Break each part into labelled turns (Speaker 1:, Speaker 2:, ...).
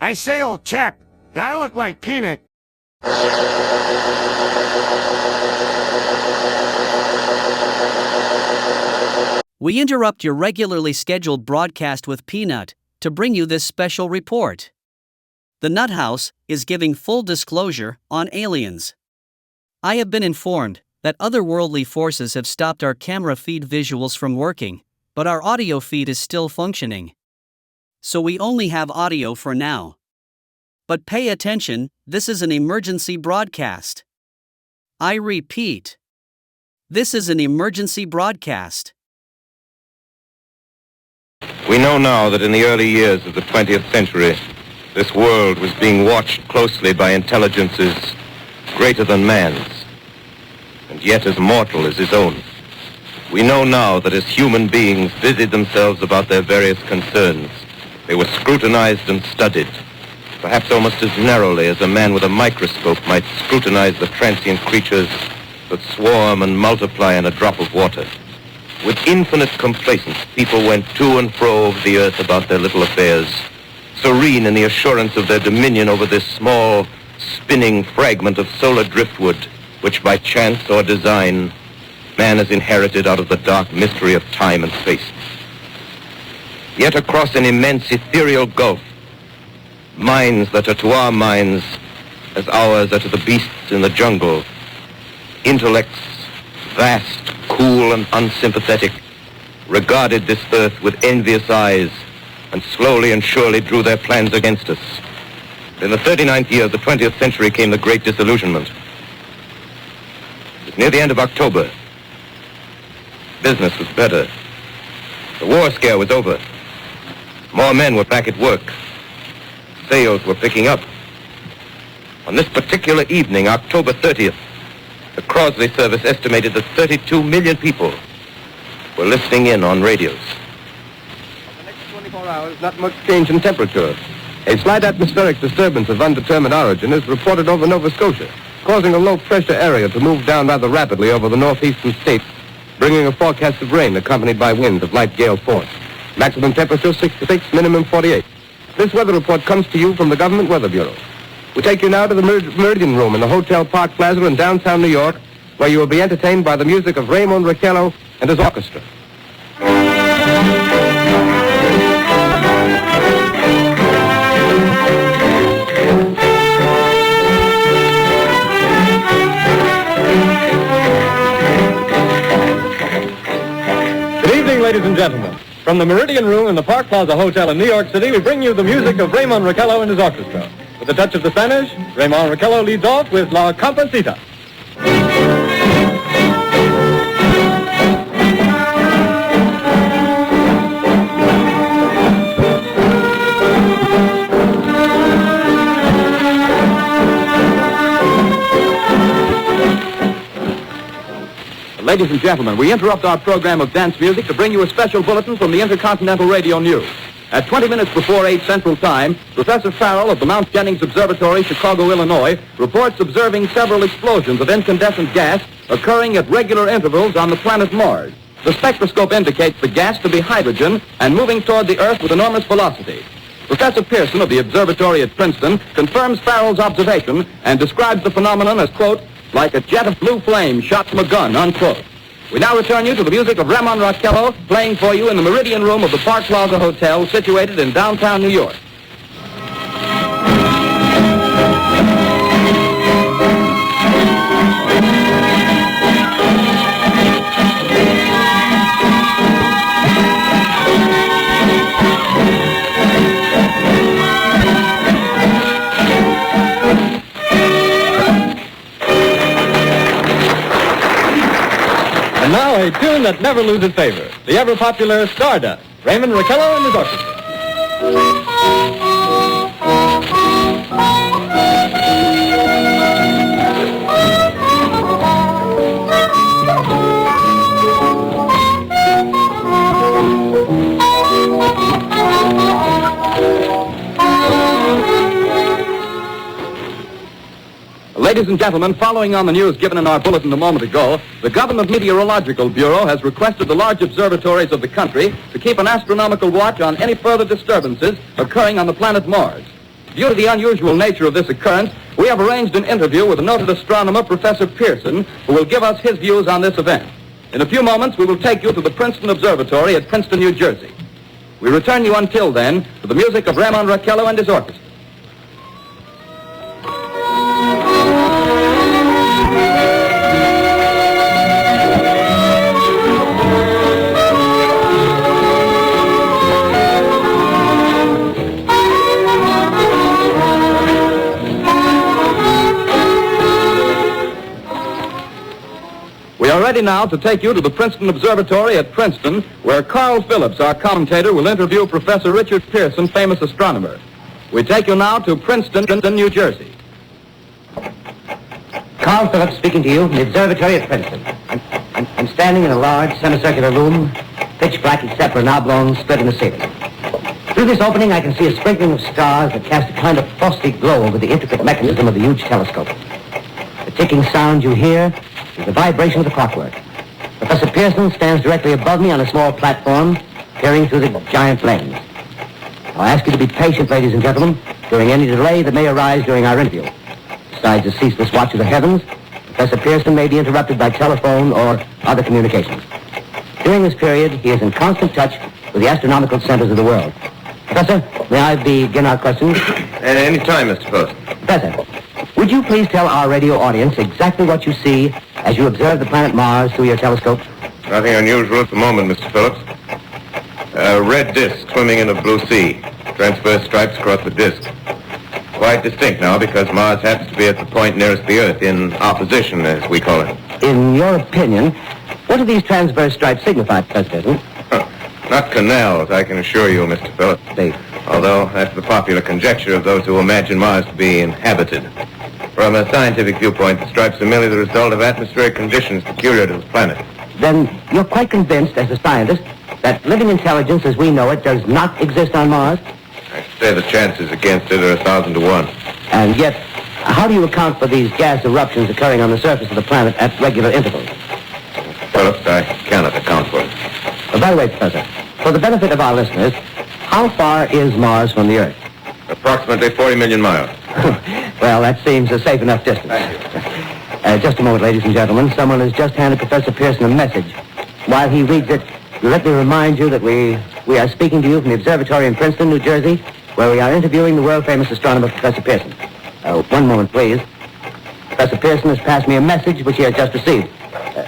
Speaker 1: I say, old chap, do I look like Peanut?
Speaker 2: We interrupt your regularly scheduled broadcast with Peanut to bring you this special report. The Nut House is giving full disclosure on aliens. I have been informed that otherworldly forces have stopped our camera feed visuals from working, but our audio feed is still functioning. So we only have audio for now. But pay attention, this is an emergency broadcast. I repeat, this is an emergency broadcast.
Speaker 3: We know now that in the early years of the 20th century, this world was being watched closely by intelligences greater than man's, and yet as mortal as his own. We know now that as human beings busied themselves about their various concerns, they were scrutinized and studied, perhaps almost as narrowly as a man with a microscope might scrutinize the transient creatures that swarm and multiply in a drop of water. With infinite complacence, people went to and fro over the earth about their little affairs, serene in the assurance of their dominion over this small, spinning fragment of solar driftwood, which by chance or design, man has inherited out of the dark mystery of time and space. Yet across an immense ethereal gulf, minds that are to our minds as ours are to the beasts in the jungle, intellects vast, cool, and unsympathetic, regarded this earth with envious eyes and slowly and surely drew their plans against us. In the 39th year of the 20th century came the Great Disillusionment. It was near the end of October. Business was better. The war scare was over. More men were back at work. Sales were picking up. On this particular evening, October 30th, the Crosley service estimated that 32 million people were listening in on radios.
Speaker 4: For the next 24 hours, not much change in temperature. A slight atmospheric disturbance of undetermined origin is reported over Nova Scotia, causing a low-pressure area to move down rather rapidly over the northeastern states, bringing a forecast of rain accompanied by winds of light gale force. Maximum temperature 66, minimum 48. This weather report comes to you from the Government Weather Bureau. We take you now to the Meridian Room in the Hotel Park Plaza in downtown New York, where you will be entertained by the music of Raymond Raquello and his orchestra.
Speaker 5: Good evening, ladies and gentlemen. From the Meridian Room in the Park Plaza Hotel in New York City, we bring you the music of Raymond Raquello and his orchestra. With a touch of the Spanish, Raymond Raquello leads off with La Comparsita.
Speaker 6: Ladies and gentlemen, we interrupt our program of dance music to bring you a special bulletin from the Intercontinental Radio News. At 20 minutes before 8 Central Time, Professor Farrell of the Mount Jennings Observatory, Chicago, Illinois, reports observing several explosions of incandescent gas occurring at regular intervals on the planet Mars. The spectroscope indicates the gas to be hydrogen and moving toward the Earth with enormous velocity. Professor Pearson of the observatory at Princeton confirms Farrell's observation and describes the phenomenon as, quote, like a jet of blue flame shot from a gun, unquote. We now return you to the music of Raymond Raquello, playing for you in the Meridian Room of the Park Plaza Hotel, situated in downtown New York.
Speaker 5: And now a tune that never loses favor, the ever-popular Stardust, Raymond Raquello and his orchestra.
Speaker 6: Ladies and gentlemen, following on the news given in our bulletin a moment ago, the Government Meteorological Bureau has requested the large observatories of the country to keep an astronomical watch on any further disturbances occurring on the planet Mars. Due to the unusual nature of this occurrence, we have arranged an interview with the noted astronomer, Professor Pearson, who will give us his views on this event. In a few moments, we will take you to the Princeton Observatory at Princeton, New Jersey. We return you until then to the music of Raymond Raquello and his orchestra. We are ready now to take you to the Princeton Observatory at Princeton, where Carl Phillips, our commentator, will interview Professor Richard Pearson, famous astronomer. We take you now to Princeton, New Jersey.
Speaker 7: Carl Phillips speaking to you from the observatory at Princeton. I'm standing in a large semicircular room, pitch black except for an oblong slit in the ceiling. Through this opening, I can see a sprinkling of stars that cast a kind of frosty glow over the intricate mechanism of the huge telescope. The ticking sound you hear is the vibration of the clockwork. Professor Pearson stands directly above me on a small platform, peering through the giant lens. I'll ask you to be patient, ladies and gentlemen, during any delay that may arise during our interview. Besides the ceaseless watch of the heavens, Professor Pearson may be interrupted by telephone or other communications. During this period, he is in constant touch with the astronomical centers of the world. Professor, may I begin our questions?
Speaker 3: At any time, Mr. Phillips.
Speaker 7: Professor, would you please tell our radio audience exactly what you see as you observe the planet Mars through your telescope?
Speaker 3: Nothing unusual at the moment, Mr. Phillips. A red disk swimming in a blue sea. Transverse stripes across the disk. Quite distinct now because Mars happens to be at the point nearest the Earth, in opposition, as we call it.
Speaker 7: In your opinion, what do these transverse stripes signify, Professor Pearson?
Speaker 3: Not canals, I can assure you, Mr. Phillips. Although that's the popular conjecture of those who imagine Mars to be inhabited. From a scientific viewpoint, the stripes are merely the result of atmospheric conditions peculiar to the planet.
Speaker 7: Then you're quite convinced, as a scientist, that living intelligence as we know it does not exist on Mars?
Speaker 3: I say the chances against it are 1,000 to 1.
Speaker 7: And yet, how do you account for these gas eruptions occurring on the surface of the planet at regular intervals?
Speaker 3: Phillips, I cannot account for it.
Speaker 7: By the way, Professor, for the benefit of our listeners, how far is Mars from the Earth?
Speaker 3: Approximately 40 million miles.
Speaker 7: Well, that seems a safe enough distance.
Speaker 3: Thank you.
Speaker 7: Just a moment, ladies and gentlemen. Someone has just handed Professor Pearson a message. While he reads it, let me remind you that we are speaking to you from the observatory in Princeton, New Jersey, where we are interviewing the world-famous astronomer, Professor Pearson. One moment, please. Professor Pearson has passed me a message which he has just received.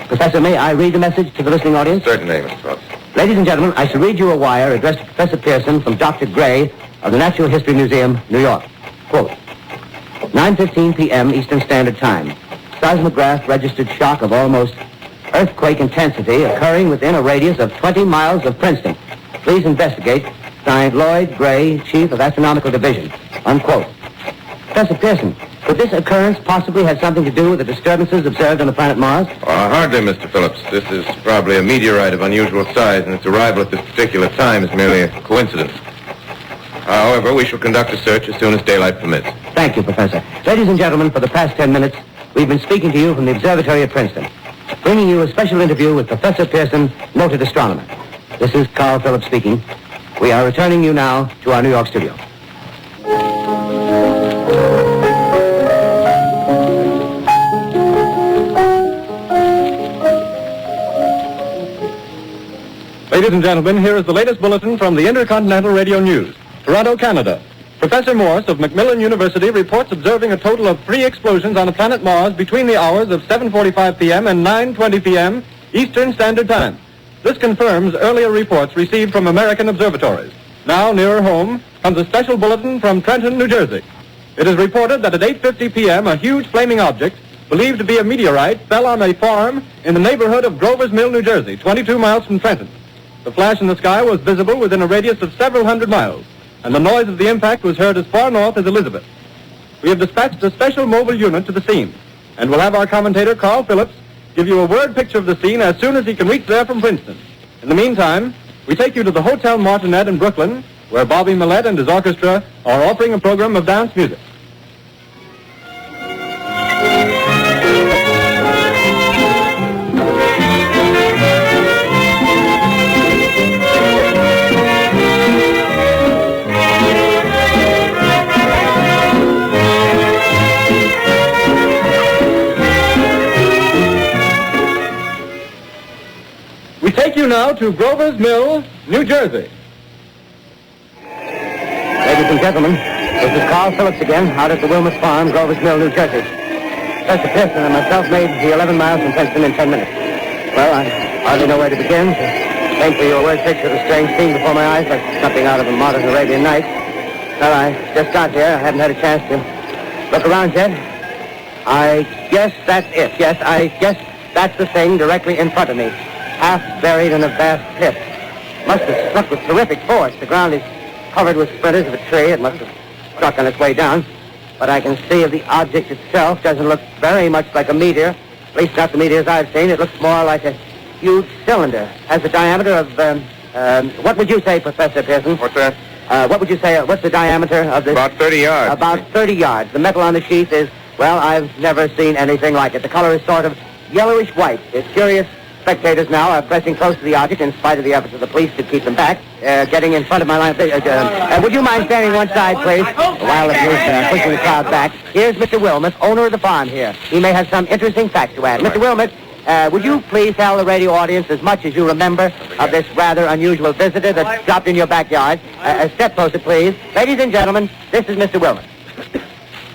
Speaker 7: Professor, may I read the message to the listening audience?
Speaker 3: Certainly, Mr. Phillips.
Speaker 7: Ladies and gentlemen, I shall read you a wire addressed to Professor Pearson from Dr. Gray of the Natural History Museum, New York. Quote, 9:15 p.m. Eastern Standard Time. Seismograph registered shock of almost earthquake intensity occurring within a radius of 20 miles of Princeton. Please investigate. Signed, Lloyd Gray, Chief of Astronomical Division. Unquote. Professor Pearson, could this occurrence possibly have something to do with the disturbances observed on the planet Mars?
Speaker 3: Hardly, Mr. Phillips. This is probably a meteorite of unusual size, and its arrival at this particular time is merely a coincidence. However, we shall conduct a search as soon as daylight permits.
Speaker 7: Thank you, Professor. Ladies and gentlemen, for the past 10 minutes, we've been speaking to you from the observatory at Princeton, bringing you a special interview with Professor Pearson, noted astronomer. This is Carl Phillips speaking. We are returning you now to our New York studio.
Speaker 5: Ladies and gentlemen, here is the latest bulletin from the Intercontinental Radio News. Toronto, Canada. Professor Morse of Macmillan University reports observing a total of 3 explosions on the planet Mars between the hours of 7:45 p.m. and 9:20 p.m. Eastern Standard Time. This confirms earlier reports received from American observatories. Now, nearer home, comes a special bulletin from Trenton, New Jersey. It is reported that at 8:50 p.m. a huge flaming object, believed to be a meteorite, fell on a farm in the neighborhood of Grover's Mill, New Jersey, 22 miles from Trenton. The flash in the sky was visible within a radius of several hundred miles, and the noise of the impact was heard as far north as Elizabeth. We have dispatched a special mobile unit to the scene, and we'll have our commentator, Carl Phillips, give you a word picture of the scene as soon as he can reach there from Princeton. In the meantime, we take you to the Hotel Martinet in Brooklyn, where Bobby Millett and his orchestra are offering a program of dance music. now to Grover's Mill, New Jersey.
Speaker 7: Ladies and gentlemen, this is Carl Phillips again, out at the Wilmus Farm, Grover's Mill, New Jersey. Professor Pearson and myself made the 11 miles from Princeton in 10 minutes. Well, I hardly know where to begin. Paint for your word picture of a strange scene before my eyes, like something out of a modern Arabian Nights. Well, I just got here. I haven't had a chance to look around yet. I guess that's it. Yes, I guess that's the thing directly in front of me, half buried in a vast pit. Must have struck with terrific force. The ground is covered with splinters of a tree. It must have struck on its way down. But I can see the object itself doesn't look very much like a meteor. At least not the meteors I've seen. It looks more like a huge cylinder. Has a diameter of, what would you say, Professor Pearson?
Speaker 3: What's that?
Speaker 7: What would you say, what's the diameter of this?
Speaker 3: About 30 yards.
Speaker 7: About 30 yards. The metal on the sheath is, well, I've never seen anything like it. The color is sort of yellowish white. It's curious. Spectators now are pressing close to the object in spite of the efforts of the police to keep them back, getting in front of my line. Would you mind standing one side, please? While the police are pushing the crowd back. Here's Mr. Wilmot, owner of the farm here. He may have some interesting facts to add. Mr. Wilmot, would you please tell the radio audience as much as you remember of this rather unusual visitor that dropped in your backyard? Step closer, please. Ladies and gentlemen, this is Mr. Wilmot.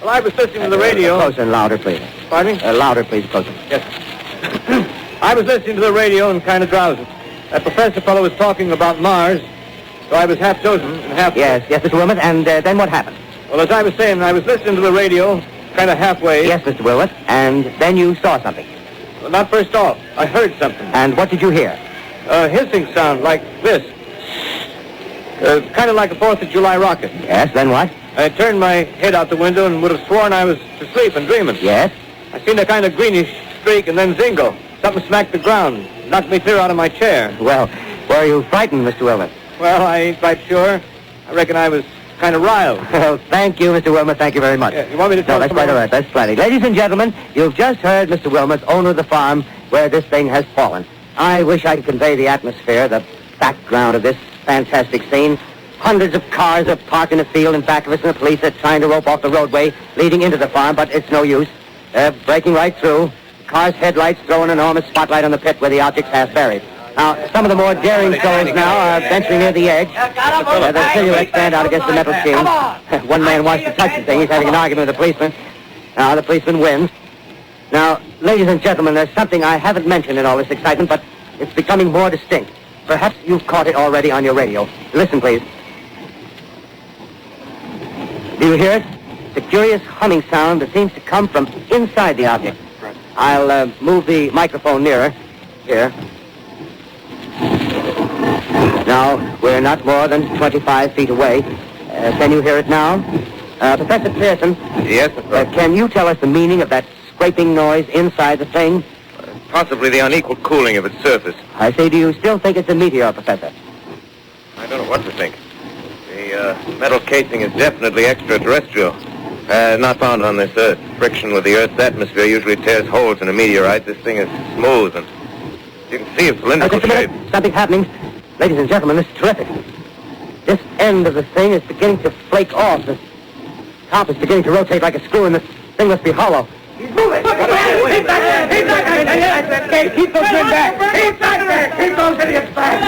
Speaker 5: Well, I was listening to the radio.
Speaker 7: Closer and louder, please.
Speaker 5: Pardon me?
Speaker 7: Louder, please, closer.
Speaker 5: Yes. I was listening to the radio and kind of drowsy. That professor fellow was talking about Mars, so I was half chosen and half...
Speaker 7: Yes, Mr. Wilmot, and then what happened?
Speaker 5: Well, as I was saying, I was listening to the radio, kind of halfway.
Speaker 7: Yes, Mr. Wilmot, and then you saw something.
Speaker 5: Well, not first off. I heard something.
Speaker 7: And what did you hear?
Speaker 5: Hissing sound like this. Kind of like a 4th of July rocket.
Speaker 7: Yes, then what?
Speaker 5: I turned my head out the window and would have sworn I was asleep and dreaming.
Speaker 7: Yes?
Speaker 5: I seen a kind of greenish streak and then zingo. Something smacked the ground, knocked me clear out of my chair.
Speaker 7: Well, were you frightened, Mr. Wilmot?
Speaker 5: Well, I ain't quite sure. I reckon I was kind of riled.
Speaker 7: Well, thank you, Mr. Wilmot. Thank you very much.
Speaker 5: Yeah, you want me to tell
Speaker 7: No, that's quite all right. That's plenty. Ladies and gentlemen, you've just heard Mr. Wilmot, owner of the farm where this thing has fallen. I wish I could convey the atmosphere, the background of this fantastic scene. Hundreds of cars are parked in a field in back of us, and the police are trying to rope off the roadway leading into the farm, but it's no use. They're breaking right through. The car's headlights throw an enormous spotlight on the pit where the object's half buried. Now, some of the more daring souls now are venturing near the edge. Their silhouettes stand out against the metal shield. One man wants to touch the thing. He's having an argument with the policeman. Now, the policeman wins. Now, ladies and gentlemen, there's something I haven't mentioned in all this excitement, but it's becoming more distinct. Perhaps you've caught it already on your radio. Listen, please. Do you hear it? It's a curious humming sound that seems to come from inside the object. I'll move the microphone nearer. Here. Now, we're not more than 25 feet away. Can you hear it now? Professor Pearson?
Speaker 3: Yes,
Speaker 7: Can you tell us the meaning of that scraping noise inside the thing?
Speaker 3: Possibly the unequal cooling of its surface.
Speaker 7: I say, do you still think it's a meteor, Professor?
Speaker 3: I don't know what to think. The metal casing is definitely extraterrestrial. Not found on this Earth. Friction with the Earth's atmosphere usually tears holes in a meteorite. This thing is smooth, and you can see its cylindrical
Speaker 7: Just a
Speaker 3: shape.
Speaker 7: minute. Something's happening. Ladies and gentlemen, this is terrific. This end of the thing is beginning to flake off. The top is beginning to rotate like a screw, and the thing must be hollow. He's moving! Keep back there! Keep those men back! Keep back there! Keep those idiots back!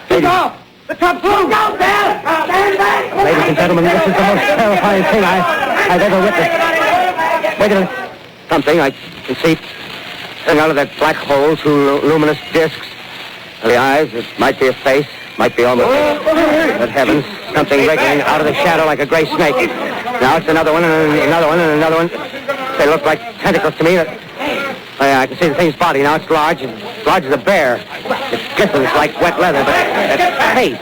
Speaker 7: Keep off! The top's loose! Go, Dad! Stand back! Ladies and gentlemen, this is the most terrifying thing I've ever witnessed. Wait a minute. Something I can see coming out of that black hole through luminous discs. The eyes, it might be a face, might be almost... But heavens, something wriggling out of the shadow like a gray snake. Now it's another one, and another one, and another one. They look like tentacles to me. I can see the thing's body now. It's large as a bear. It glistens like wet leather, but that face,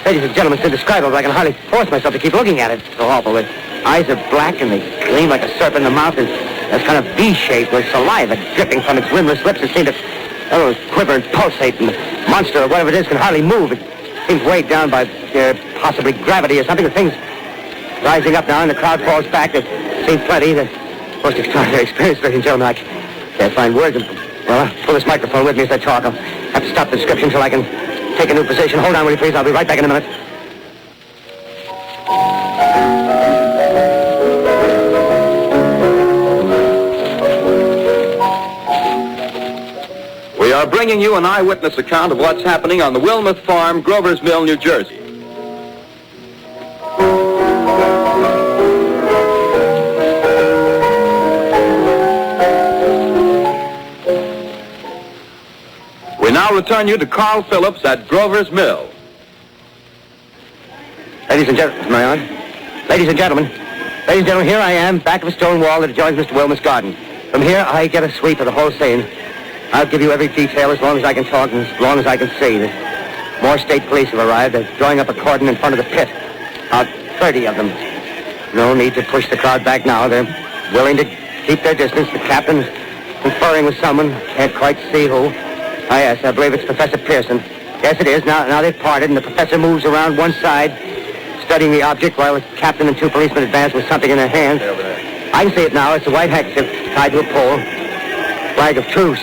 Speaker 7: ladies and gentlemen, it's indescribable. I can hardly force myself to keep looking at it. It's so awful. The eyes are black, and they gleam like a serpent. The mouth is kind of V-shaped with saliva dripping from its rimless lips. It seems to quiver and pulsate, and the monster, or whatever it is, can hardly move. It seems weighed down by possibly gravity or something. The thing's rising up now, and the crowd falls back. They've seen plenty. The most extraordinary experience, ladies and gentlemen. I can't find words. Well, I'll pull this microphone with me as I talk. I'll have to stop the description until I can take a new position. Hold on, will you please? I'll be right back in a minute.
Speaker 3: We are
Speaker 6: bringing you an eyewitness account of what's happening on the Wilmuth Farm, Grover's Mill, New Jersey. We now return you to Carl Phillips at Grover's Mill.
Speaker 7: Ladies and gentlemen, ladies and gentlemen, here I am, back of a stone wall that adjoins Mr. Wilmuth's garden. From here, I get a sweep of the whole scene. I'll give you every detail as long as I can talk and as long as I can see. More state police have arrived. They're drawing up a cordon in front of the pit. About 30 of them. No need to push the crowd back now. They're willing to keep their distance. The captain's conferring with someone. Can't quite see who. Ah, yes, I believe it's Professor Pearson. Yes, it is. Now they've parted, and the professor moves around one side, studying the object while the captain and two policemen advance with something in their hands. I can see it now. It's a white handkerchief tied to a pole. Flag of truce.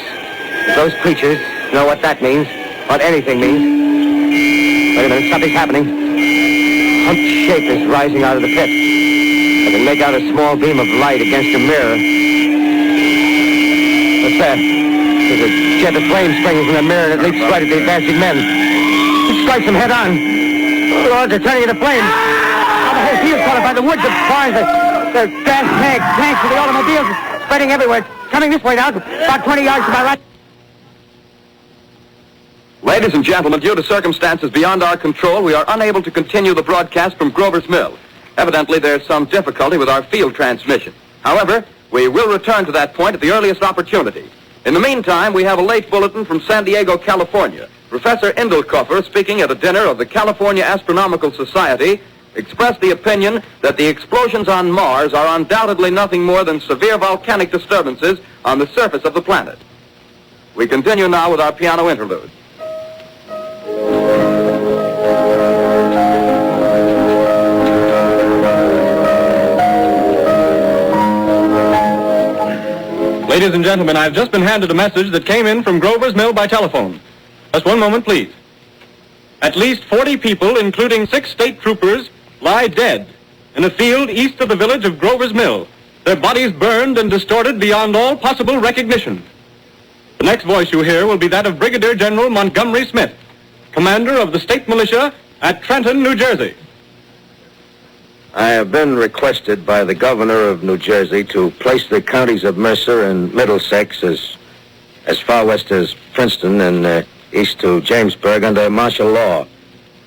Speaker 7: If those creatures know what that means, what anything means. Wait a minute, something's happening. A humped shape is rising out of the pit. I can make out a small beam of light against a mirror. What's that? There's a jet of flame springing from the mirror and it leaps right at the advancing men. It strikes them head on. Oh, Lord, they're turning into flames. Oh, the whole field's caught up by the woods, the barns, the gas tanks of the automobiles spreading everywhere. It's coming this way now, about 20 yards to my right.
Speaker 6: Ladies and gentlemen, due to circumstances beyond our control, we are unable to continue the broadcast from Grover's Mill. Evidently, there's some difficulty with our field transmission. However, we will return to that point at the earliest opportunity. In the meantime, we have a late bulletin from San Diego, California. Professor Indelkoffer, speaking at a dinner of the California Astronomical Society, expressed the opinion that the explosions on Mars are undoubtedly nothing more than severe volcanic disturbances on the surface of the planet. We continue now with our piano interlude.
Speaker 5: Ladies and gentlemen, I've just been handed a message that came in from Grover's Mill by telephone. Just one moment, please. At least 40 people, including 6 state troopers, lie dead in a field east of the village of Grover's Mill. Their bodies burned and distorted beyond all possible recognition. The next voice you hear will be that of Brigadier General Montgomery Smith, commander of the state militia at Trenton, New Jersey.
Speaker 3: I have been requested by the governor of New Jersey to place the counties of Mercer and Middlesex as far west as Princeton and east to Jamesburg under martial law.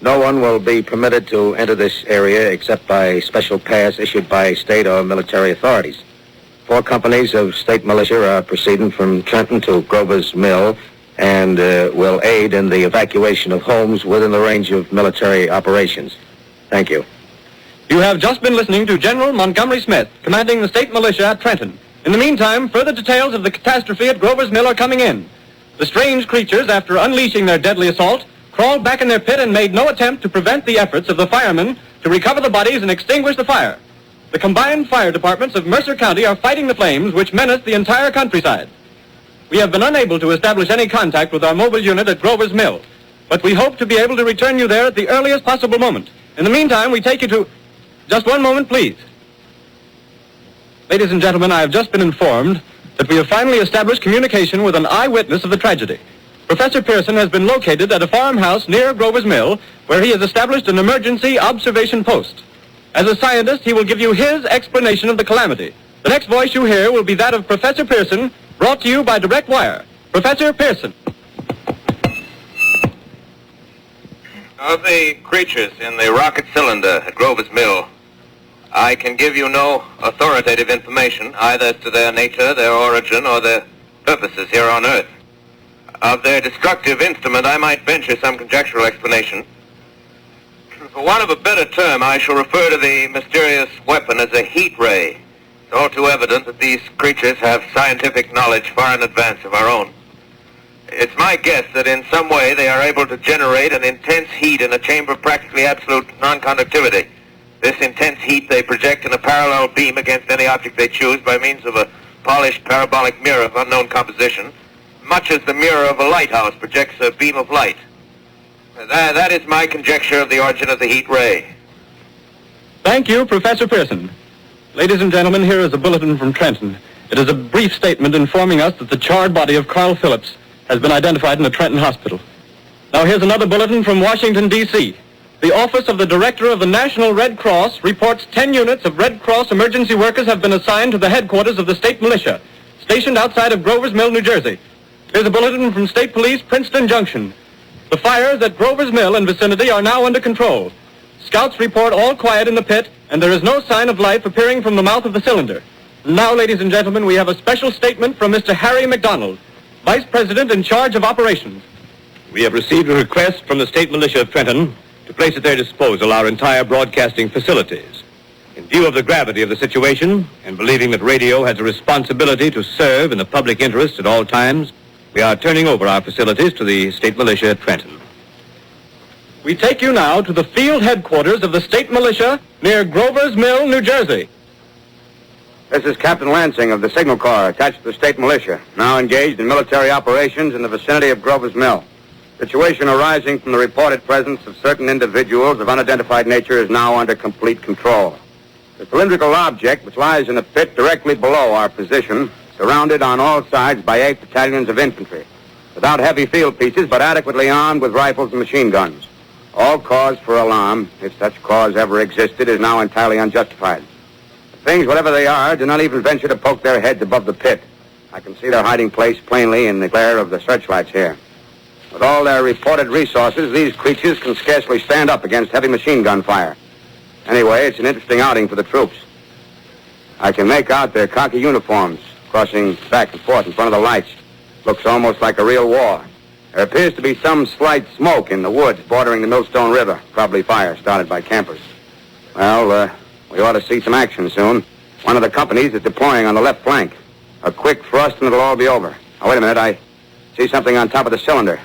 Speaker 3: No one will be permitted to enter this area except by special pass issued by state or military authorities. 4 companies of state militia are proceeding from Trenton to Grover's Mill and will aid in the evacuation of homes within the range of military operations. Thank you.
Speaker 5: You have just been listening to General Montgomery Smith, commanding the state militia at Trenton. In the meantime, further details of the catastrophe at Grover's Mill are coming in. The strange creatures, after unleashing their deadly assault, crawled back in their pit and made no attempt to prevent the efforts of the firemen to recover the bodies and extinguish the fire. The combined fire departments of Mercer County are fighting the flames which menace the entire countryside. We have been unable to establish any contact with our mobile unit at Grover's Mill, but we hope to be able to return you there at the earliest possible moment. In the meantime, we take you to... Just one moment, please. Ladies and gentlemen, I have just been informed that we have finally established communication with an eyewitness of the tragedy. Professor Pearson has been located at a farmhouse near Grover's Mill, where he has established an emergency observation post. As a scientist, he will give you his explanation of the calamity. The next voice you hear will be that of Professor Pearson, brought to you by direct wire. Professor Pearson.
Speaker 3: Of the creatures in the rocket cylinder at Grover's Mill, I can give you no authoritative information either as to their nature, their origin, or their purposes here on Earth. Of their destructive instrument, I might venture some conjectural explanation. For want of a better term, I shall refer to the mysterious weapon as a heat ray. It's all too evident that these creatures have scientific knowledge far in advance of our own. It's my guess that in some way they are able to generate an intense heat in a chamber of practically absolute non-conductivity. This intense heat they project in a parallel beam against any object they choose by means of a polished parabolic mirror of unknown composition, much as the mirror of a lighthouse projects a beam of light. That is my conjecture of the origin of the heat ray.
Speaker 5: Thank you, Professor Pearson. Ladies and gentlemen, here is a bulletin from Trenton. It is a brief statement informing us that the charred body of Carl Phillips has been identified in a Trenton hospital. Now here's another bulletin from Washington, D.C. The Office of the Director of the National Red Cross reports 10 units of Red Cross emergency workers have been assigned to the headquarters of the state militia, stationed outside of Grover's Mill, New Jersey. Here's a bulletin from State Police, Princeton Junction. The fires at Grover's Mill and vicinity are now under control. Scouts report all quiet in the pit, and there is no sign of life appearing from the mouth of the cylinder. Now, ladies and gentlemen, we have a special statement from Mr. Harry McDonald, Vice President in charge of operations.
Speaker 3: We have received a request from the State Militia of Trenton to place at their disposal our entire broadcasting facilities. In view of the gravity of the situation, and believing that radio has a responsibility to serve in the public interest at all times, we are turning over our facilities to the State Militia at Trenton.
Speaker 5: We take you now to the field headquarters of the state militia near Grover's Mill, New Jersey.
Speaker 8: This is Captain Lansing of the Signal Corps, attached to the state militia, now engaged in military operations in the vicinity of Grover's Mill. Situation arising from the reported presence of certain individuals of unidentified nature is now under complete control. The cylindrical object, which lies in a pit directly below our position, surrounded on all sides by 8 battalions of infantry, without heavy field pieces, but adequately armed with rifles and machine guns. All cause for alarm, if such cause ever existed, is now entirely unjustified. The things, whatever they are, do not even venture to poke their heads above the pit. I can see their hiding place plainly in the glare of the searchlights here. With all their reported resources, these creatures can scarcely stand up against heavy machine gun fire. Anyway, it's an interesting outing for the troops. I can make out their khaki uniforms crossing back and forth in front of the lights. Looks almost like a real war. There appears to be some slight smoke in the woods bordering the Millstone River, probably fire started by campers. Well, we ought to see some action soon. One of the companies is deploying on the left flank. A quick thrust and it'll all be over. Now, wait a minute, I see something on top of the cylinder.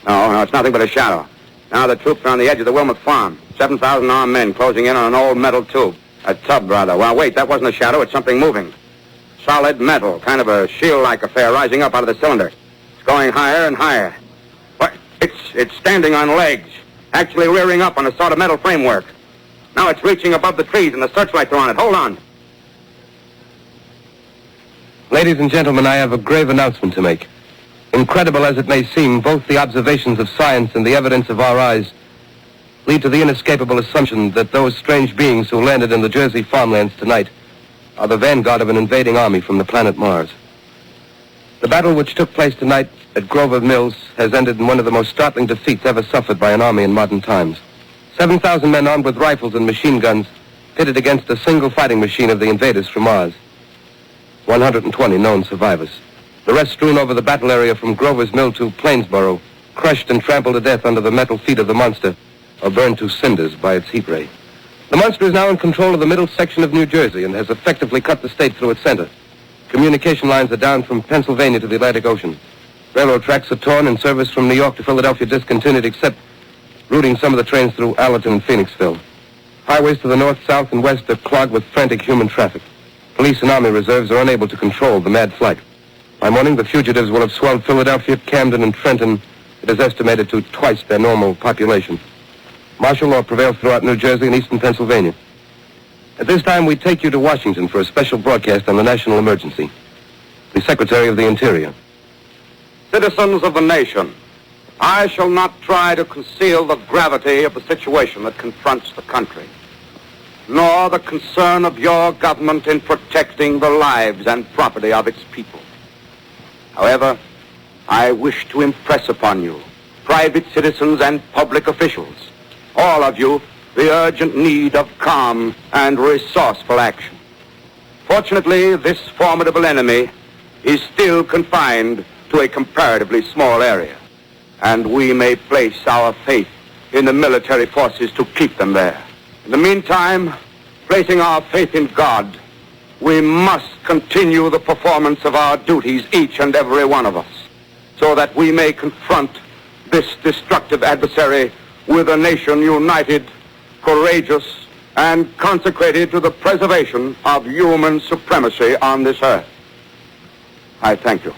Speaker 8: No, it's nothing but a shadow. Now the troops are on the edge of the Wilmot Farm. 7,000 armed men closing in on an old metal tube. A tub, rather. Well, wait, that wasn't a shadow, it's something moving. Solid metal, kind of a shield-like affair rising up out of the cylinder. It's going higher and higher. What? It's standing on legs, actually rearing up on a sort of metal framework. Now it's reaching above the trees and the searchlights are on it. Hold on.
Speaker 4: Ladies and gentlemen, I have a grave announcement to make. Incredible as it may seem, both the observations of science and the evidence of our eyes lead to the inescapable assumption that those strange beings who landed in the Jersey farmlands tonight are the vanguard of an invading army from the planet Mars. The battle which took place tonight at Grover Mills has ended in one of the most startling defeats ever suffered by an army in modern times. 7,000 men armed with rifles and machine guns pitted against a single fighting machine of the invaders from Mars. 120 known survivors. The rest strewn over the battle area from Grover's Mill to Plainsboro, crushed and trampled to death under the metal feet of the monster, or burned to cinders by its heat ray. The monster is now in control of the middle section of New Jersey and has effectively cut the state through its center. Communication lines are down from Pennsylvania to the Atlantic Ocean. Railroad tracks are torn and service from New York to Philadelphia discontinued, except routing some of the trains through Allerton and Phoenixville. Highways to the north, south, and west are clogged with frantic human traffic. Police and army reserves are unable to control the mad flight. By morning, the fugitives will have swelled Philadelphia, Camden, and Trenton. It is estimated to twice their normal population. Martial law prevails throughout New Jersey and eastern Pennsylvania. At this time, we take you to Washington for a special broadcast on the national emergency. The Secretary of the Interior.
Speaker 8: Citizens of the nation, I shall not try to conceal the gravity of the situation that confronts the country, nor the concern of your government in protecting the lives and property of its people. However, I wish to impress upon you, private citizens and public officials, all of you, the urgent need of calm and resourceful action. Fortunately, this formidable enemy is still confined to a comparatively small area, and we may place our faith in the military forces to keep them there. In the meantime, placing our faith in God, we must continue the performance of our duties, each and every one of us, so that we may confront this destructive adversary with a nation united, courageous, and consecrated to the preservation of human supremacy on this earth. I thank you.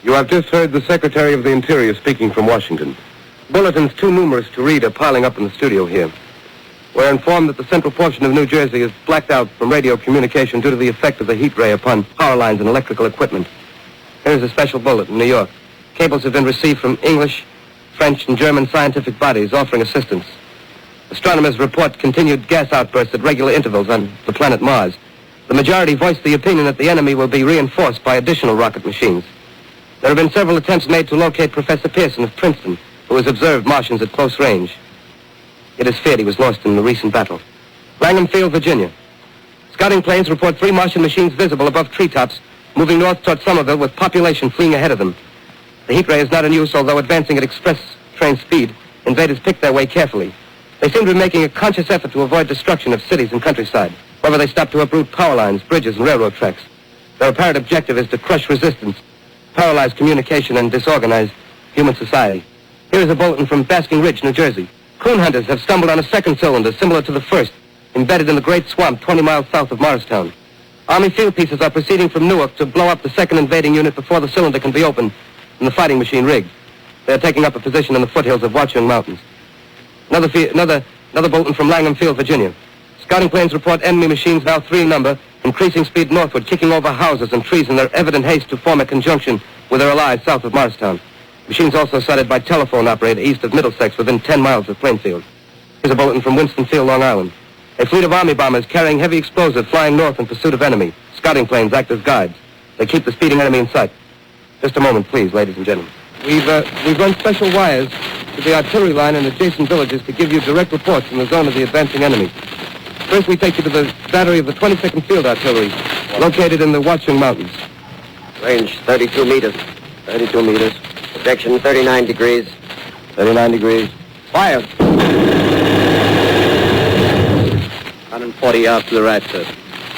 Speaker 4: You have just heard the Secretary of the Interior speaking from Washington. Bulletins too numerous to read are piling up in the studio here. We're informed that the central portion of New Jersey is blacked out from radio communication due to the effect of the heat ray upon power lines and electrical equipment. Here's a special bulletin, New York. Cables have been received from English, French, and German scientific bodies offering assistance. Astronomers report continued gas outbursts at regular intervals on the planet Mars. The majority voiced the opinion that the enemy will be reinforced by additional rocket machines. There have been several attempts made to locate Professor Pearson of Princeton, who has observed Martians at close range. It is feared he was lost in the recent battle. Langham Field, Virginia. Scouting planes report 3 Martian machines visible above treetops, moving north toward Somerville with population fleeing ahead of them. The heat ray is not in use, although advancing at express train speed. Invaders pick their way carefully. They seem to be making a conscious effort to avoid destruction of cities and countryside. However, they stop to uproot power lines, bridges, and railroad tracks. Their apparent objective is to crush resistance, paralyze communication, and disorganize human society. Here is a bulletin from Basking Ridge, New Jersey. Coon hunters have stumbled on a second cylinder similar to the first, embedded in the Great Swamp 20 miles south of Morristown. Army field pieces are proceeding from Newark to blow up the second invading unit before the cylinder can be opened and the fighting machine rigged. They are taking up a position in the foothills of Watchung Mountains. Another bulletin from Langham Field, Virginia. Scouting planes report enemy machines, now 3 in number, increasing speed northward, kicking over houses and trees in their evident haste to form a conjunction with their allies south of Morristown. Machines also sighted by telephone operator east of Middlesex within 10 miles of Plainfield. Here's a bulletin from Winston Field, Long Island. A fleet of Army bombers carrying heavy explosives flying north in pursuit of enemy. Scouting planes act as guides. They keep the speeding enemy in sight. Just a moment, please, ladies and gentlemen. We've run special wires to the artillery line and adjacent villages to give you direct reports from the zone of the advancing enemy. First, we take you to the battery of the 22nd Field Artillery, located in the Watchung Mountains.
Speaker 8: Range 32 meters.
Speaker 4: 32 meters.
Speaker 8: Projection 39 degrees.
Speaker 4: 39 degrees.
Speaker 8: Fire. 140 yards to the right, sir.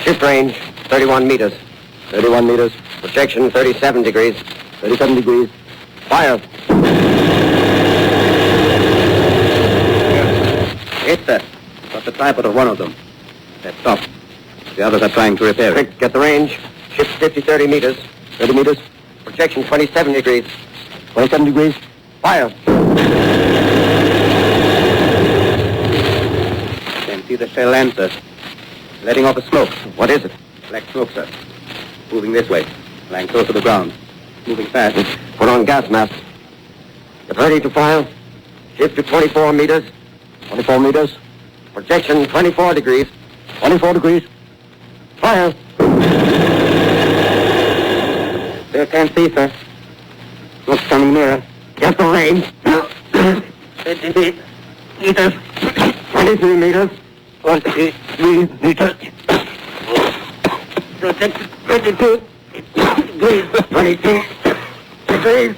Speaker 8: Ship range 31 meters.
Speaker 4: 31 meters.
Speaker 8: Projection 37 degrees.
Speaker 4: 37 degrees.
Speaker 8: Fire. Hit, sir. Got the tripod of one of them. That's top. The others are trying to repair it.
Speaker 4: Get the range.
Speaker 8: Ship 50-30 meters.
Speaker 4: 30 meters.
Speaker 8: Projection 27 degrees.
Speaker 4: 27 degrees.
Speaker 8: Fire. Can see the shell land, sir. Letting off a smoke.
Speaker 4: What is it?
Speaker 8: Black smoke, sir. Moving this way. Lying close to the ground. Moving fast.
Speaker 4: Put on gas mask.
Speaker 8: Get ready to fire. Ship to 24 meters.
Speaker 4: 24 meters.
Speaker 8: Projection 24 degrees.
Speaker 4: 24 degrees.
Speaker 8: Fire. Still can't see, sir. Smoke's coming nearer. Get the range. 50 meters. 23 meters. 23 meters. Projection 22 degrees. 22 degrees.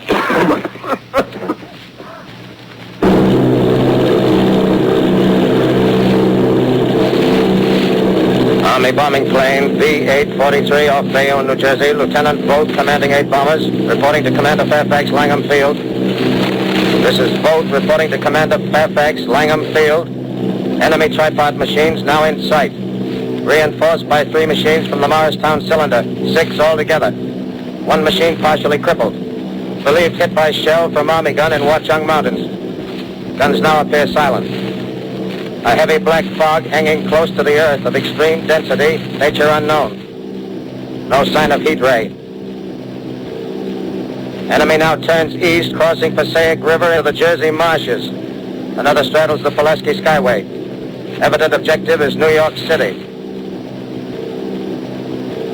Speaker 3: Army bombing plane B-843 off Bayonne, New Jersey. Lieutenant Vogt, commanding 8 bombers, reporting to Commander Fairfax, Langham Field. This is Vogt reporting to Commander Fairfax, Langham Field. Enemy tripod machines now in sight. Reinforced by 3 machines from the Morristown cylinder, 6 altogether. 1 machine partially crippled. Believed hit by shell from Army gun in Watchung Mountains. Guns now appear silent. A heavy black fog hanging close to the earth of extreme density, nature unknown. No sign of heat ray. Enemy now turns east, crossing Passaic River into the Jersey marshes. Another straddles the Pulaski Skyway. Evident objective is New York City.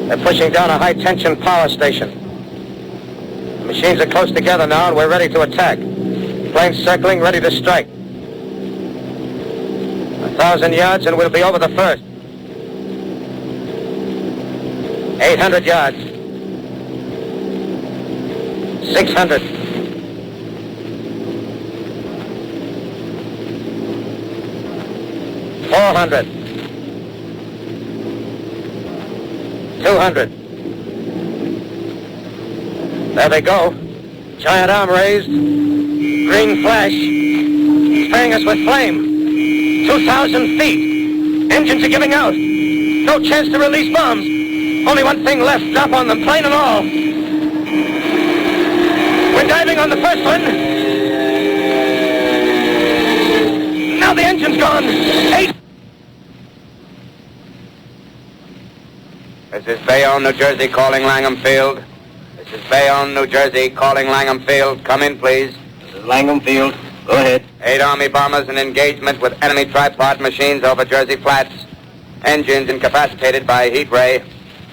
Speaker 3: They're pushing down a high-tension power station. The machines are close together now, and we're ready to attack. Planes circling, ready to strike. 1,000 yards and we'll be over the first. 800 yards. 600. 400. 200. There they go. Giant arm raised. Green flash. Spraying us with flame. 2,000 feet. Engines are giving out. No chance to release bombs. Only one thing left. Drop on them, plane and all. We're diving on the first one. Now the engine's gone. 8.
Speaker 8: This is Bayonne, New Jersey, calling Langham Field. The This is Bayonne, New Jersey, calling Langham Field. Come in, please.
Speaker 7: This is Langham Field. Go ahead.
Speaker 8: 8 Army bombers in engagement with enemy tripod machines over Jersey Flats. Engines incapacitated by heat ray.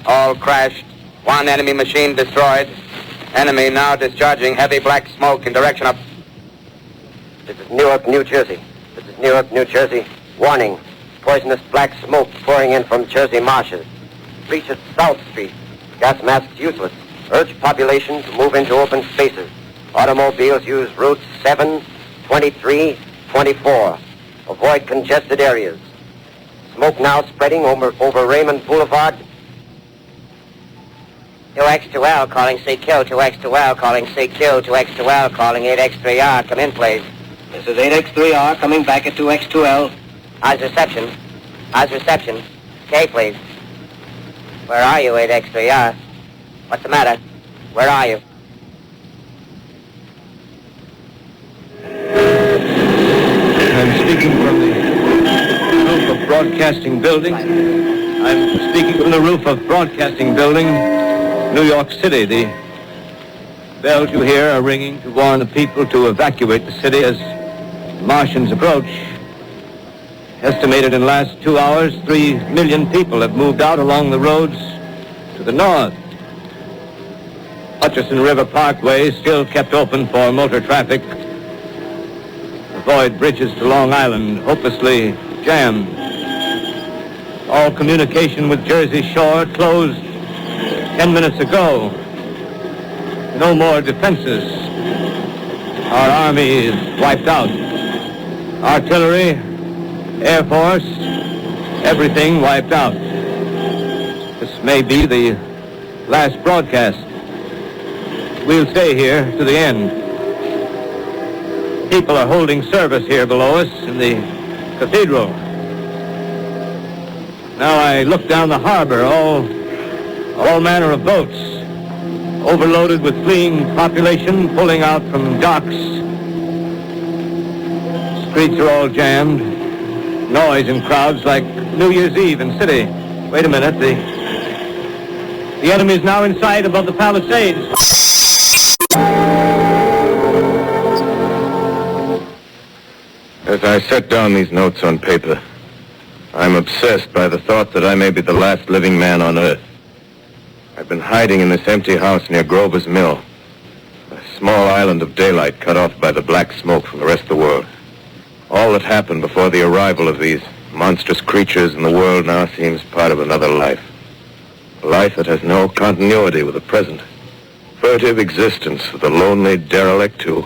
Speaker 8: All crashed. 1 enemy machine destroyed. Enemy now discharging heavy black smoke in direction of...
Speaker 7: This is Newark, New Jersey. This is Newark, New Jersey. Warning. Poisonous black smoke pouring in from Jersey marshes. Reach at South Street. Gas masks useless. Urge population to move into open spaces. Automobiles use routes 7, 23, 24. Avoid congested areas. Smoke now spreading over Raymond Boulevard. 2X2L calling CQ, 2X2L calling CQ, 2X2L calling 8X3R. Come in, please. This is 8X3R coming back at 2X2L. How's reception? How's reception? Okay, please. Where are you, 8X3R? What's the matter? Where are you?
Speaker 5: I'm speaking from the roof of Broadcasting Building. I'm speaking from the roof of Broadcasting Building, New York City. The bells you hear are ringing to warn the people to evacuate the city as Martians approach. Estimated in the last 2 hours, 3 million people have moved out along the roads to the north. Hutchison River Parkway still kept open for motor traffic. Avoid bridges to Long Island, hopelessly jammed. All communication with Jersey Shore closed 10 minutes ago. No more defenses. Our army is wiped out. Artillery, Air Force, everything wiped out. This may be the last broadcast. We'll stay here to the end. People are holding service here below us in the cathedral. Now I look down the harbor, all manner of boats, overloaded with fleeing population pulling out from docks. Streets are all jammed. Noise in crowds like New Year's Eve in city. Wait a minute, the enemy's now in sight above the Palisades.
Speaker 3: As I set down these notes on paper, I'm obsessed by the thought that I may be the last living man on Earth. I've been hiding in this empty house near Grover's Mill, a small island of daylight cut off by the black smoke from the rest of the world. All that happened before the arrival of these monstrous creatures in the world now seems part of another life. A life that has no continuity with the present. Furtive existence for the lonely derelict who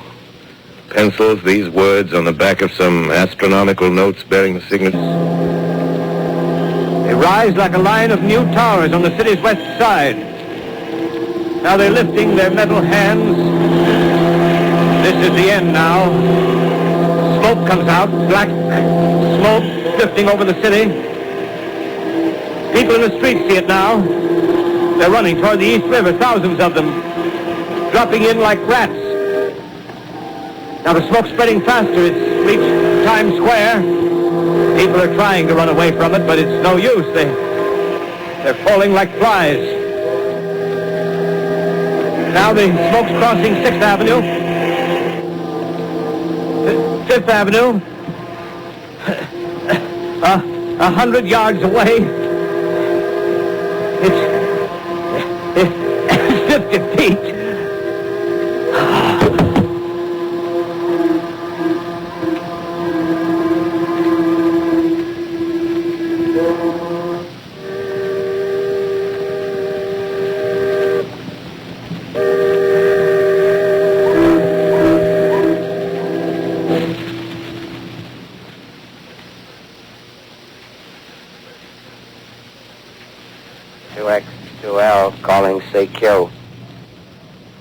Speaker 3: pencils these words on the back of some astronomical notes bearing the signature.
Speaker 5: They rise like a line of new towers on the city's west side. Now they're lifting their metal hands. This is the end now. Smoke comes out, black smoke drifting over the city. People in the streets see it now. They're running toward the East River, thousands of them, dropping in like rats. Now the smoke's spreading faster. It's reached Times Square. People are trying to run away from it, but it's no use. They're falling like flies. Now the smoke's crossing 6th Avenue. 5th Avenue. 100 yards away. It's 50 feet.
Speaker 7: Calling CQ.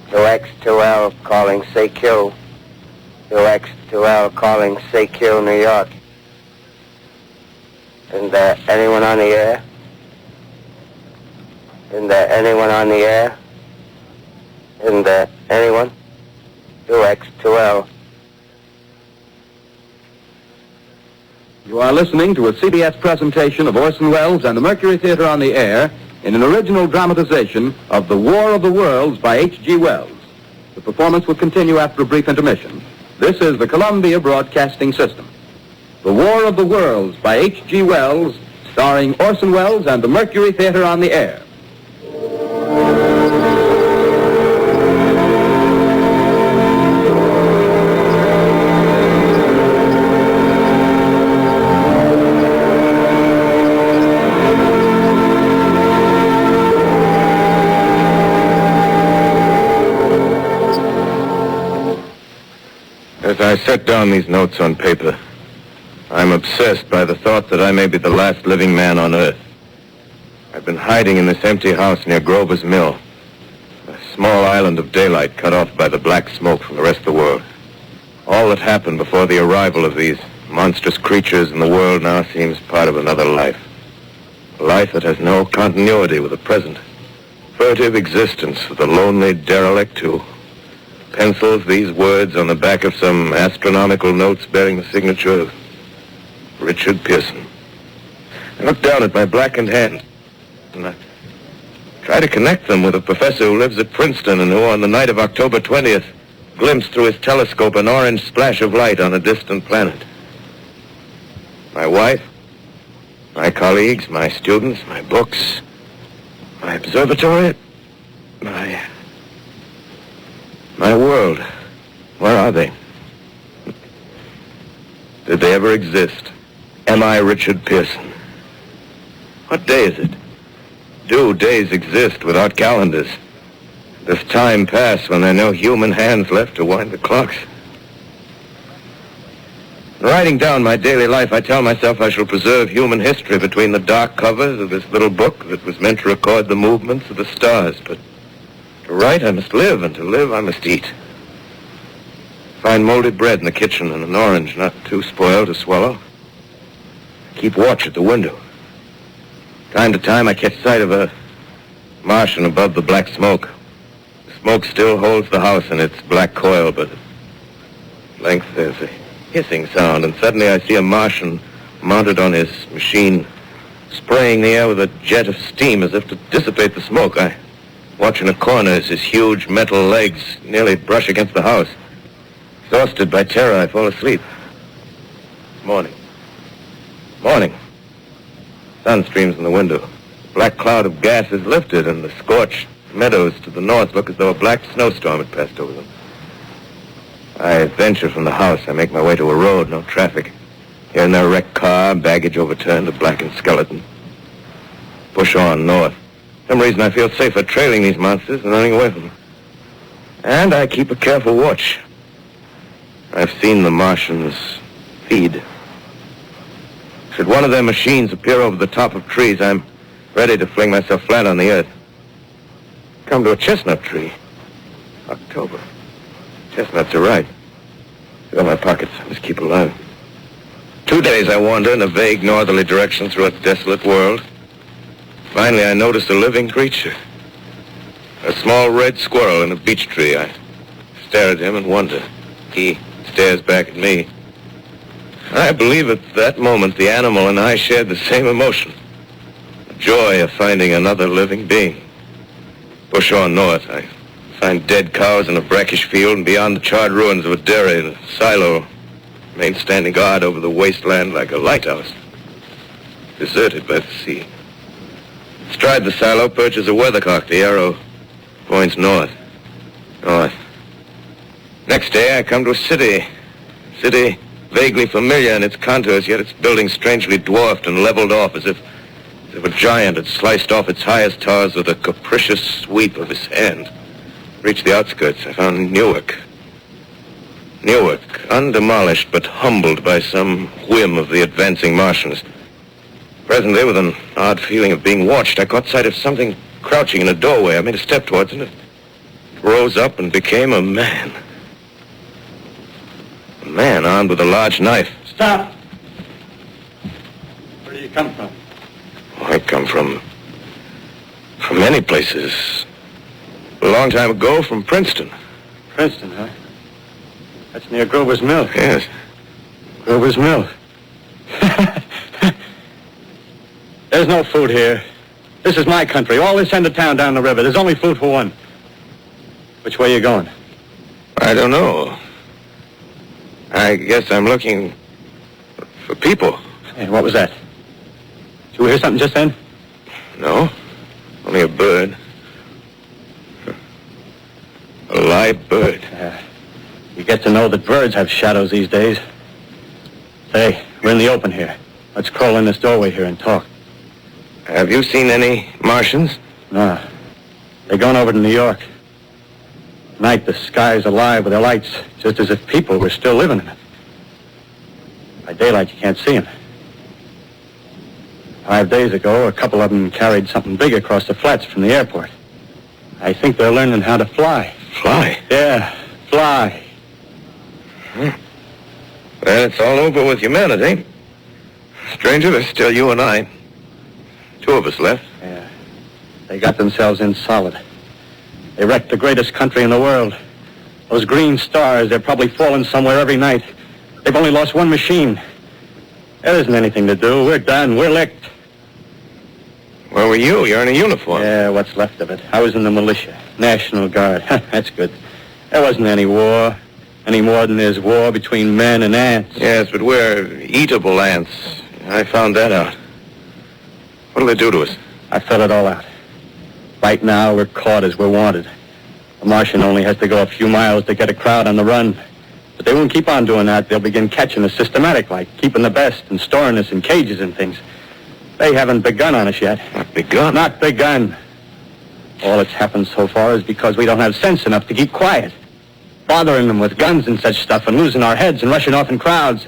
Speaker 7: 2X2L calling CQ. 2X2L calling CQ, New York. Isn't there anyone on the air? Isn't there anyone on the air? Isn't there anyone? 2X2L.
Speaker 6: You are listening to a CBS presentation of Orson Welles and the Mercury Theater on the Air in an original dramatization of The War of the Worlds by H.G. Wells. The performance will continue after a brief intermission. This is the Columbia Broadcasting System. The War of the Worlds by H.G. Wells, starring Orson Welles and the Mercury Theater on the air.
Speaker 3: As I set down these notes on paper, I'm obsessed by the thought that I may be the last living man on Earth. I've been hiding in this empty house near Grover's Mill, a small island of daylight cut off by the black smoke from the rest of the world. All that happened before the arrival of these monstrous creatures in the world now seems part of another life. A life that has no continuity with the present. Furtive existence of the lonely derelict who pencils these words on the back of some astronomical notes bearing the signature of Richard Pearson. I look down at my blackened hand, and I try to connect them with a professor who lives at Princeton and who, on the night of October 20th, glimpsed through his telescope an orange splash of light on a distant planet. My wife, my colleagues, my students, my books, my observatory, my world. Where are they? Did they ever exist? Am I Richard Pearson? What day is it? Do days exist without calendars? Does time pass when there are no human hands left to wind the clocks? In writing down my daily life, I tell myself I shall preserve human history between the dark covers of this little book that was meant to record the movements of the stars. But to write, I must live, and to live, I must eat. Find molded bread in the kitchen and an orange not too spoiled to swallow. Keep watch at the window. Time to time, I catch sight of a Martian above the black smoke. The smoke still holds the house in its black coil, but at length there's a hissing sound, and suddenly I see a Martian mounted on his machine, spraying the air with a jet of steam as if to dissipate the smoke. I watch in a corner as his huge metal legs nearly brush against the house. Exhausted by terror, I fall asleep. Morning. Morning. Sun streams in the window. The black cloud of gas is lifted, and the scorched meadows to the north look as though a black snowstorm had passed over them. I venture from the house. I make my way to a road, no traffic. Here and there, a wrecked car, baggage overturned, a blackened skeleton. Push on north. For some reason, I feel safer trailing these monsters than running away from them. And I keep a careful watch. I've seen the Martians feed. Should one of their machines appear over the top of trees, I'm ready to fling myself flat on the earth. Come to a chestnut tree. October. Chestnuts are ripe. Fill my pockets. I must keep alive. 2 days I wander in a vague northerly direction through a desolate world. Finally, I notice a living creature. A small red squirrel in a beech tree. I stare at him and wonder. He stares back at me. I believe at that moment the animal and I shared the same emotion. The joy of finding another living being. Push on north. I find dead cows in a brackish field, and beyond the charred ruins of a dairy and a silo remain standing guard over the wasteland like a lighthouse, deserted by the sea. Astride the silo perches a weathercock. The arrow points north. North. Next day I come to a city. City vaguely familiar in its contours, yet its buildings strangely dwarfed and leveled off as if a giant had sliced off its highest towers with a capricious sweep of his hand. Reached the outskirts, I found Newark. Newark, undemolished but humbled by some whim of the advancing Martians. Presently, with an odd feeling of being watched, I caught sight of something crouching in a doorway. I made a step towards it. It rose up and became a man. A man armed with a large knife.
Speaker 5: Stop! Where do you come from?
Speaker 3: I come from many places. A long time ago, from Princeton.
Speaker 5: Princeton, huh? That's near Grover's Mill.
Speaker 3: Yes.
Speaker 5: Grover's Mill. There's no food here. This is my country. All this end of town down the river. There's only food for one. Which way are you going?
Speaker 3: I don't know. I guess I'm looking for people.
Speaker 5: Hey, what was that? Did you hear something just then?
Speaker 3: No, only a bird. A live bird.
Speaker 5: You get to know that birds have shadows these days. Say, we're in the open here. Let's crawl in this doorway here and talk.
Speaker 3: Have you seen any Martians?
Speaker 5: No. They're going over to New York. Tonight, the sky's alive with their lights, just as if people were still living in it. By daylight, you can't see them. 5 days ago, a couple of them carried something big across the flats from the airport. I think they're learning how to fly.
Speaker 3: Fly?
Speaker 5: Yeah, fly.
Speaker 3: Well, it's all over with humanity. Stranger, there's still you and I. 2 of us left.
Speaker 5: Yeah. They got themselves in solid. They wrecked the greatest country in the world. Those green stars, they're probably falling somewhere every night. They've only lost one machine. There isn't anything to do. We're done. We're licked.
Speaker 3: Where were you? You're in a uniform.
Speaker 5: Yeah, what's left of it. I was in the militia. National Guard. That's good. There wasn't any war. Any more than there's war between men and ants.
Speaker 3: Yes, but we're eatable ants. I found that out. What'll they do to us?
Speaker 5: I felt it all out. Right now, we're caught as we're wanted. The Martian only has to go a few miles to get a crowd on the run. But they won't keep on doing that. They'll begin catching us systematic, like keeping the best and storing us in cages and things. They haven't begun on us yet.
Speaker 3: Not begun?
Speaker 5: Not begun. All that's happened so far is because we don't have sense enough to keep quiet. Bothering them with guns and such stuff and losing our heads and rushing off in crowds.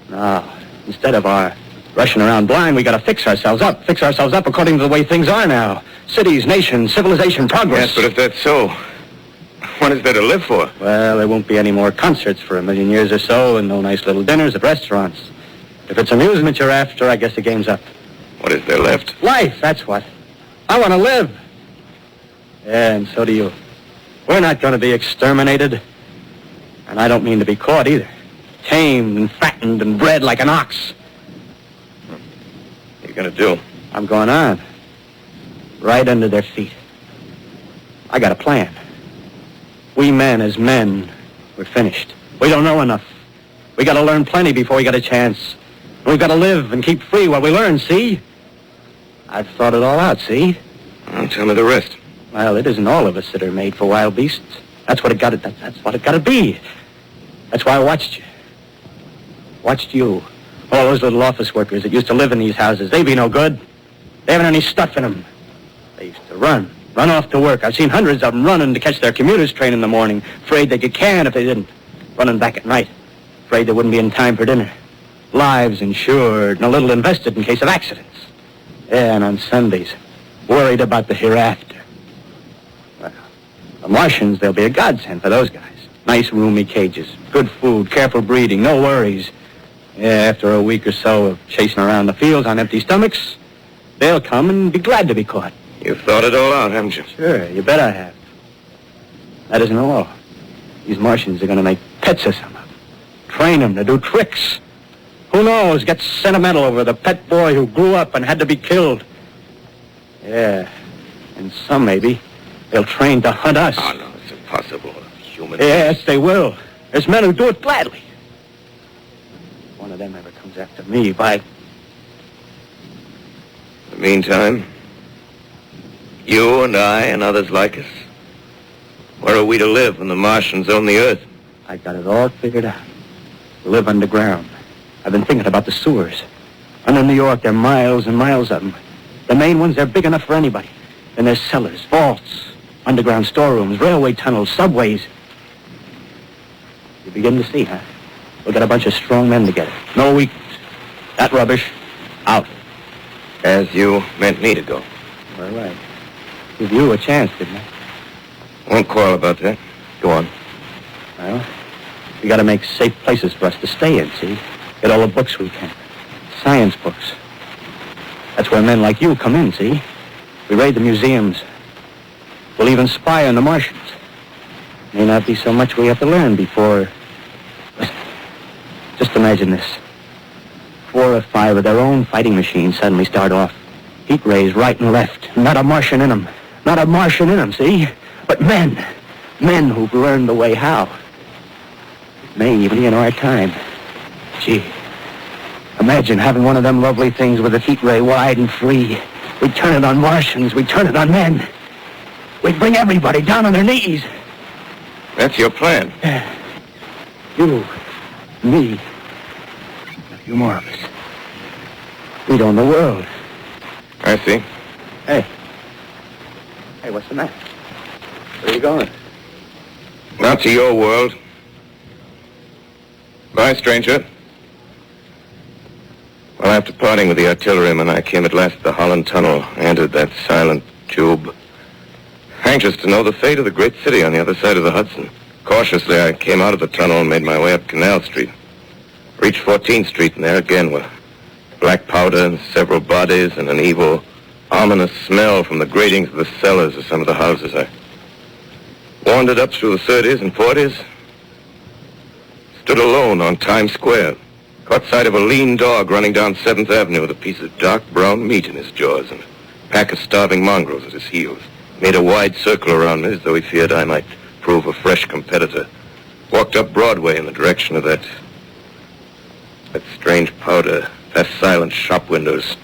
Speaker 5: No, instead of our rushing around blind, we gotta fix ourselves up according to the way things are now. Cities, nations, civilization, progress.
Speaker 3: Yes, but if that's so, what is there to live for?
Speaker 5: Well, there won't be any more concerts for 1,000,000 years or so, and no nice little dinners at restaurants. If it's amusement you're after, I guess the game's up.
Speaker 3: What is there left?
Speaker 5: Life, that's what. I want to live. Yeah, and so do you. We're not going to be exterminated. And I don't mean to be caught either. Tamed and fattened and bred like an ox.
Speaker 3: What are you going to do?
Speaker 5: I'm going on. Right under their feet. I got a plan. We men as men, we're finished. We don't know enough. We got to learn plenty before we got a chance. We've got to live and keep free while we learn, see? I've thought it all out, see?
Speaker 3: Well, tell me the rest.
Speaker 5: Well, it isn't all of us that are made for wild beasts. That's what it got to. That's what it got to be. That's why I watched you. Watched you. All those little office workers that used to live in these houses. They be no good. They haven't any stuff in them. They used to run off to work. I've seen hundreds of them running to catch their commuter's train in the morning, afraid they'd get canned if they didn't. Running back at night, afraid they wouldn't be in time for dinner. Lives insured and a little invested in case of accidents. Yeah, and on Sundays, worried about the hereafter. Well, the Martians, they'll be a godsend for those guys. Nice roomy cages, good food, careful breeding, no worries. Yeah, after a week or so of chasing around the fields on empty stomachs, they'll come and be glad to be caught.
Speaker 3: You've thought it all out, haven't you?
Speaker 5: Sure, you bet I have. That isn't all. These Martians are going to make pets of some of them. Train them to do tricks. Who knows, get sentimental over the pet boy who grew up and had to be killed. Yeah, and some maybe, they'll train to hunt us.
Speaker 3: Oh, no, it's impossible. Human.
Speaker 5: Yes, they will. There's men who do it gladly. If one of them ever comes after me, by...
Speaker 3: In the meantime, you and I and others like us, where are we to live when the Martians own the Earth?
Speaker 5: I got it all figured out. Live underground. I've been thinking about the sewers. Under New York, there are miles and miles of them. The main ones, they're big enough for anybody. Then there's cellars, vaults, underground storerooms, railway tunnels, subways. You begin to see, huh? We'll get a bunch of strong men together. No weakness. That rubbish, out.
Speaker 3: As you meant me to go.
Speaker 5: All right. Give you a chance, didn't I?
Speaker 3: Won't quarrel about that. Go on.
Speaker 5: Well, we got to make safe places for us to stay in, see? Get all the books we can. Science books. That's where men like you come in, see? We raid the museums. We'll even spy on the Martians. May not be so much we have to learn before... Listen, just imagine this. 4 or 5 of their own fighting machines suddenly start off. Heat rays right and left.
Speaker 7: Not a Martian in them. Not a Martian in them, see? But men. Men who've learned the way how. It may even be in our time. Gee, imagine having one of them lovely things with a heat ray wide and free. We'd turn it on Martians. We'd turn it on men. We'd bring everybody down on their knees.
Speaker 3: That's your plan.
Speaker 7: You, me, a few more of us. We'd own the world.
Speaker 3: I see.
Speaker 7: Hey. Hey, what's the matter? Where are you going?
Speaker 3: Not to your world. Bye, stranger. Well, after parting with the artilleryman, I came at last to the Holland Tunnel. I entered that silent tube. Anxious to know the fate of the great city on the other side of the Hudson. Cautiously, I came out of the tunnel and made my way up Canal Street. Reached 14th Street, and there again were black powder and several bodies and an evil, ominous smell from the gratings of the cellars of some of the houses. I wandered up through the 30s and 40s, stood alone on Times Square, caught sight of a lean dog running down 7th Avenue with a piece of dark brown meat in his jaws and a pack of starving mongrels at his heels. Made a wide circle around me as though he feared I might prove a fresh competitor. Walked up Broadway in the direction of that strange powder, past silent shop windows,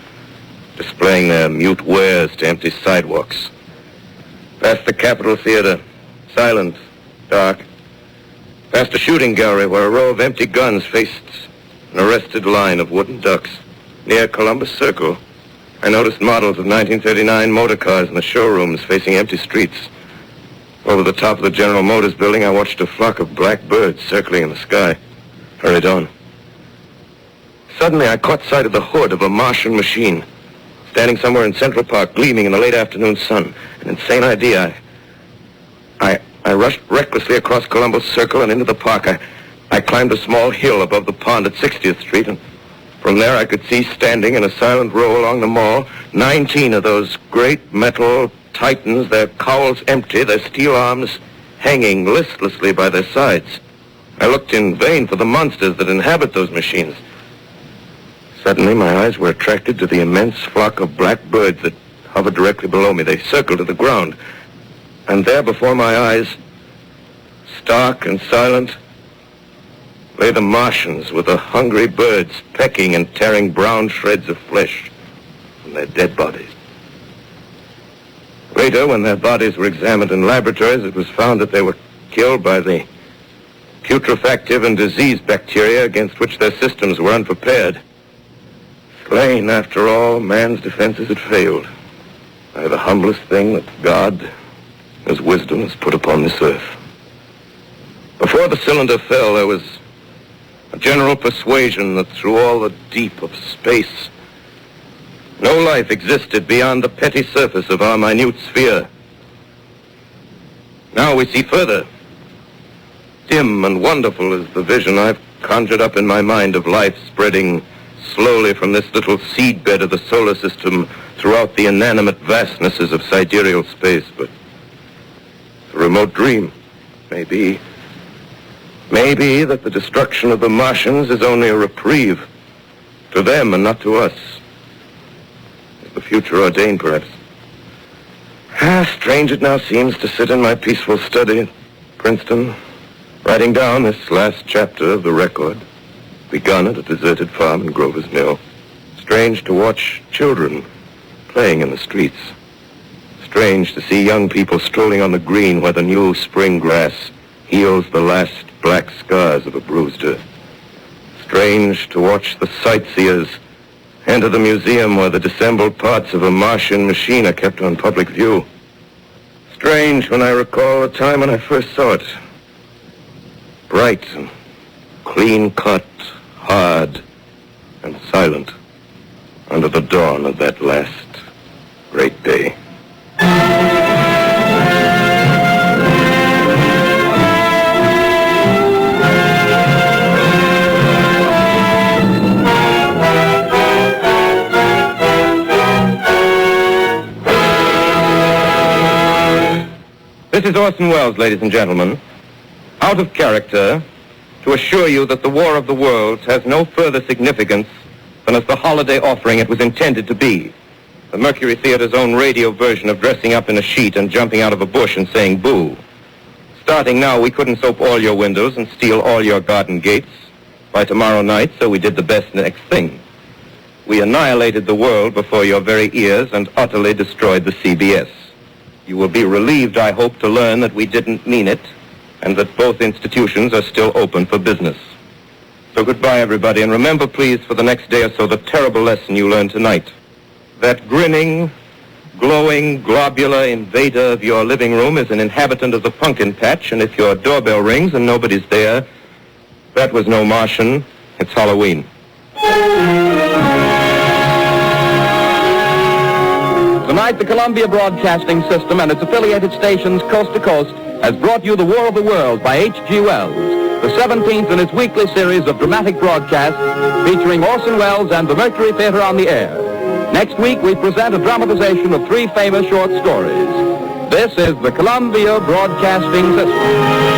Speaker 3: displaying their mute wares to empty sidewalks. Past the Capitol Theater, silent, dark. Past a shooting gallery where a row of empty guns faced an arrested line of wooden ducks. Near Columbus Circle, I noticed models of 1939 motor cars in the showrooms facing empty streets. Over the top of the General Motors building, I watched a flock of black birds circling in the sky. Hurried on. Suddenly, I caught sight of the hood of a Martian machine, standing somewhere in Central Park, gleaming in the late afternoon sun. An insane idea. I rushed recklessly across Columbus Circle and into the park. I climbed a small hill above the pond at 60th Street, and from there I could see standing in a silent row along the mall 19 of those great metal titans, their cowls empty, their steel arms hanging listlessly by their sides. I looked in vain for the monsters that inhabit those machines. Suddenly my eyes were attracted to the immense flock of black birds that hovered directly below me. They circled to the ground. And there before my eyes, stark and silent, lay the Martians with the hungry birds pecking and tearing brown shreds of flesh from their dead bodies. Later, when their bodies were examined in laboratories, it was found that they were killed by the putrefactive and disease bacteria against which their systems were unprepared. Slain, after all, man's defenses had failed by the humblest thing that God, His wisdom, has put upon this earth. Before the cylinder fell, there was a general persuasion that through all the deep of space, no life existed beyond the petty surface of our minute sphere. Now we see further. Dim and wonderful is the vision I've conjured up in my mind of life spreading slowly from this little seedbed of the solar system throughout the inanimate vastnesses of sidereal space. But a remote dream, maybe that the destruction of the Martians is only a reprieve to them and not to us. Is the future ordained, perhaps? Strange it now seems to sit in my peaceful study at Princeton, writing down this last chapter of the record, begun at a deserted farm in Grover's Mill. Strange to watch children playing in the streets. Strange to see young people strolling on the green where the new spring grass heals the last black scars of a bruised earth. Strange to watch the sightseers enter the museum where the disassembled parts of a Martian machine are kept on public view. Strange when I recall the time when I first saw it. Bright and clean-cut, hard and silent under the dawn of that last great day. This is Orson Welles, ladies and gentlemen, out of character, to assure you that the War of the Worlds has no further significance than as the holiday offering it was intended to be. The Mercury Theater's own radio version of dressing up in a sheet and jumping out of a bush and saying boo. Starting now, we couldn't soap all your windows and steal all your garden gates by tomorrow night, so we did the best next thing. We annihilated the world before your very ears and utterly destroyed the CBS. You will be relieved, I hope, to learn that we didn't mean it and that both institutions are still open for business. So goodbye, everybody, and remember, please, for the next day or so, the terrible lesson you learned tonight. That grinning, glowing, globular invader of your living room is an inhabitant of the pumpkin patch, and if your doorbell rings and nobody's there, that was no Martian, it's Halloween.
Speaker 6: Tonight, the Columbia Broadcasting System and its affiliated stations coast to coast has brought you The War of the World by H.G. Wells, the 17th in its weekly series of dramatic broadcasts featuring Orson Welles and the Mercury Theater on the air. Next week, we present a dramatization of 3 famous short stories. This is the Columbia Broadcasting System.